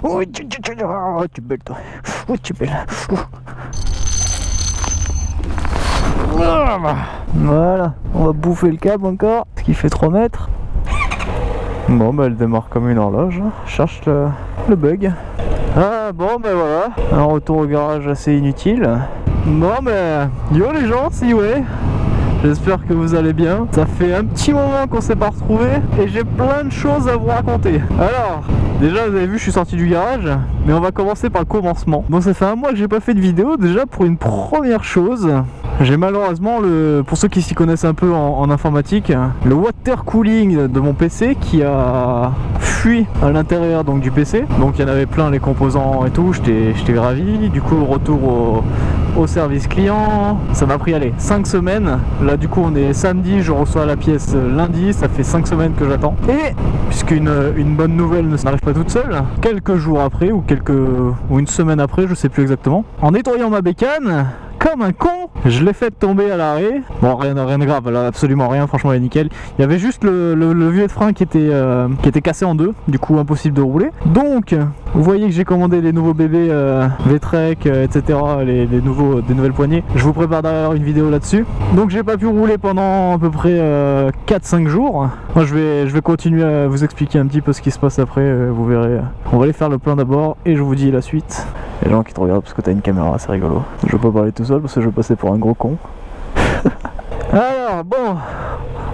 Oui, tu es belle toi. Oui, tu es belle. Voilà, on va bouffer le câble encore, ce qui fait 3 mètres. Bon, bah elle démarre comme une horloge. Je cherche le bug. Ah bon, ben voilà, un retour au garage assez inutile. Bon, ben yo les gens, si ouais. J'espère que vous allez bien. Ça fait un petit moment qu'on s'est pas retrouvés et j'ai plein de choses à vous raconter. Alors, déjà vous avez vu, je suis sorti du garage, mais on va commencer par le commencement. Bon, ça fait un mois que j'ai pas fait de vidéo. Déjà, pour une première chose, j'ai malheureusement, pour ceux qui s'y connaissent un peu en informatique, le water cooling de mon PC qui a fui à l'intérieur donc du PC. Donc il y en avait plein les composants et tout, j'étais ravi. Du coup, retour au service client, ça m'a pris 5 semaines. Là du coup on est samedi, je reçois la pièce lundi, ça fait 5 semaines que j'attends. Et puisqu'une bonne nouvelle ne s'arrive pas toute seule, quelques jours après ou une semaine après, je sais plus exactement, en nettoyant ma bécane comme un con, je l'ai fait tomber à l'arrêt. Bon, rien de grave, là, absolument rien, franchement elle est nickel. Il y avait juste le levier de frein qui était cassé en deux, du coup impossible de rouler. Donc vous voyez que j'ai commandé les nouveaux bébés V-Trek, etc, des nouvelles poignées. Je vous prépare d'ailleurs une vidéo là-dessus. Donc j'ai pas pu rouler pendant à peu près 4-5 jours. Moi je vais continuer à vous expliquer un petit peu ce qui se passe après, vous verrez. On va aller faire le plein d'abord et je vous dis la suite. Les gens qui te regardent parce que t'as une caméra, c'est rigolo. Je vais pas parler tout seul parce que je vais passer pour un gros con. Alors bon,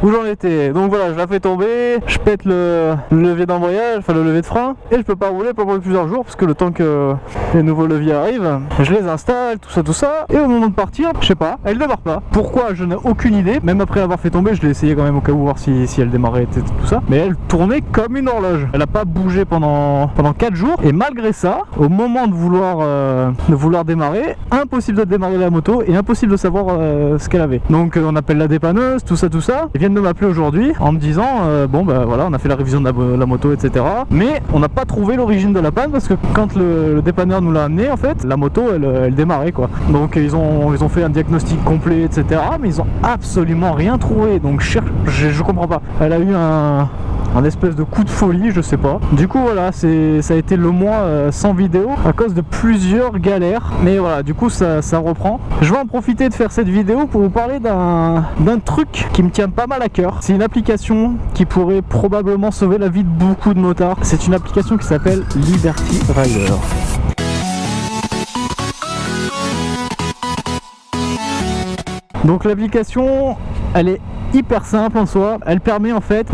où j'en étais? Donc voilà, je la fais tomber, je pète le levier d'embrayage, enfin le levier de frein, et je peux pas rouler pendant plusieurs jours parce que le temps que les nouveaux leviers arrivent, je les installe, tout ça, et au moment de partir, je sais pas, elle démarre pas. Pourquoi? Je n'ai aucune idée. Même après avoir fait tomber, je l'ai essayé quand même au cas où, voir si elle démarrait, tout ça, mais elle tournait comme une horloge. Elle a pas bougé pendant 4 jours, et malgré ça, au moment de vouloir démarrer, impossible de démarrer la moto et impossible de savoir ce qu'elle avait. Donc on appelle la dépanneuse, tout ça. Ils viennent de m'appeler aujourd'hui en me disant bon bah voilà, on a fait la révision de la moto, etc. Mais on n'a pas trouvé l'origine de la panne parce que quand le dépanneur nous l'a amené, en fait, la moto elle démarrait quoi. Donc ils ont fait un diagnostic complet, etc. Mais ils ont absolument rien trouvé. Donc je comprends pas. Elle a eu un espèce de coup de folie, je sais pas. Du coup voilà, ça a été le mois sans vidéo à cause de plusieurs galères. Mais voilà, du coup ça reprend. Je vais en profiter de faire cette vidéo pour vous parler d'un truc qui me tient pas mal à cœur. C'est une application qui pourrait probablement sauver la vie de beaucoup de motards. C'est une application qui s'appelle Liberty Rider. Donc l'application, elle est hyper simple en soi. Elle permet en fait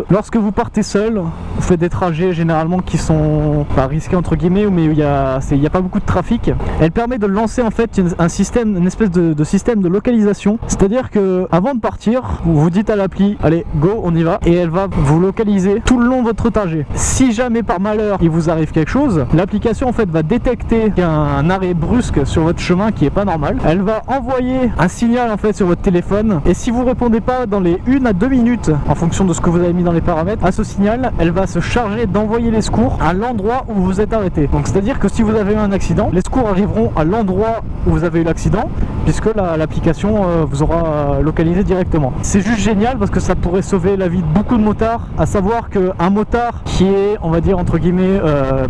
lorsque vous partez seul, vous faites des trajets généralement qui sont pas risqués entre guillemets, mais il y a pas beaucoup de trafic. Elle permet de lancer en fait une espèce de système de localisation. C'est-à-dire que avant de partir, vous dites à l'appli allez go, on y va, et elle va vous localiser tout le long de votre trajet. Si jamais par malheur il vous arrive quelque chose, l'application en fait va détecter qu'il y a un arrêt brusque sur votre chemin qui est pas normal. Elle va envoyer un signal en fait sur votre téléphone, et si vous répondez pas dans les 1 à 2 minutes en fonction de ce que vous avez mis dans les paramètres à ce signal, elle va se charger d'envoyer les secours à l'endroit où vous êtes arrêté. Donc c'est à dire que si vous avez eu un accident, les secours arriveront à l'endroit où vous avez eu l'accident, puisque l'application vous aura localisé directement. C'est juste génial parce que ça pourrait sauver la vie de beaucoup de motards. À savoir qu'un motard qui est, on va dire entre guillemets,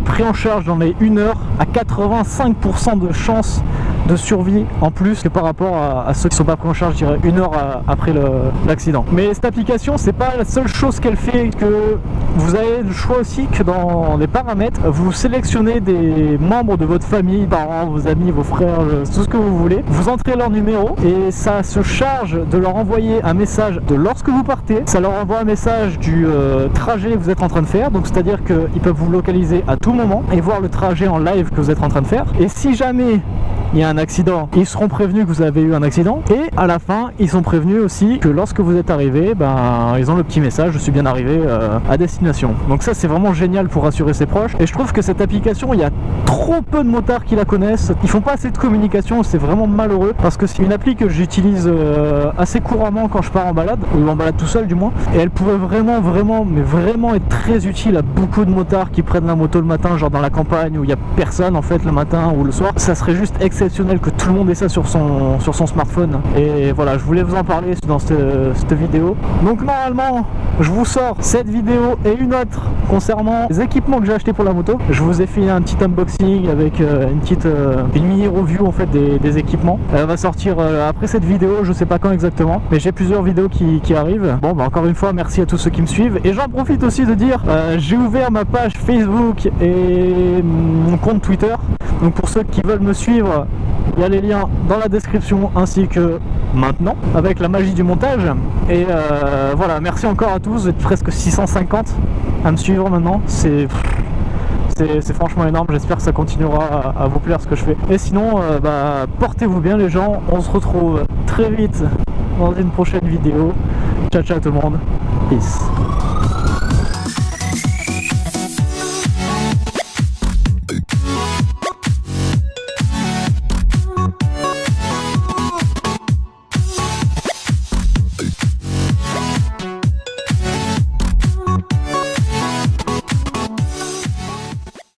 pris en charge dans les 1 heure, a 85% de chances de survie en plus que par rapport à ceux qui sont pas pris en charge, je dirais 1 heure après l'accident. Mais cette application, c'est pas la seule chose qu'elle fait, que vous avez le choix aussi que dans les paramètres, vous sélectionnez des membres de votre famille, parents, vos amis, vos frères, tout ce que vous voulez, vous entrez leur numéro et ça se charge de leur envoyer un message de lorsque vous partez, ça leur envoie un message du trajet que vous êtes en train de faire, donc c'est à dire qu'ils peuvent vous localiser à tout moment et voir le trajet en live que vous êtes en train de faire. Et si jamais il y a un accident, ils seront prévenus que vous avez eu un accident, et à la fin ils sont prévenus aussi que lorsque vous êtes arrivé, ils ont le petit message je suis bien arrivé à destination. Donc ça c'est vraiment génial pour rassurer ses proches, et je trouve que cette application, il y a trop peu de motards qui la connaissent, ils font pas assez de communication, c'est vraiment malheureux parce que c'est une appli que j'utilise assez couramment quand je pars en balade, ou en balade tout seul du moins, et elle pourrait vraiment être très utile à beaucoup de motards qui prennent la moto le matin, genre dans la campagne où il y a personne en fait le matin ou le soir. Ça serait juste excellent exceptionnel que tout le monde ait ça sur son smartphone. Et voilà, je voulais vous en parler dans cette vidéo. Donc normalement, je vous sors cette vidéo et une autre concernant les équipements que j'ai acheté pour la moto. Je vous ai fait un petit unboxing avec une mini review en fait des équipements. Elle va sortir après cette vidéo, je sais pas quand exactement, mais j'ai plusieurs vidéos qui arrivent. Bon bah encore une fois, merci à tous ceux qui me suivent. Et j'en profite aussi de dire, j'ai ouvert ma page Facebook et mon compte Twitter. Donc pour ceux qui veulent me suivre, il y a les liens dans la description ainsi que maintenant avec la magie du montage. Et voilà, merci encore à tous, vous êtes presque 650 à me suivre maintenant, c'est franchement énorme. J'espère que ça continuera à vous plaire ce que je fais. Et sinon, portez-vous bien les gens, on se retrouve très vite dans une prochaine vidéo. Ciao ciao tout le monde, peace.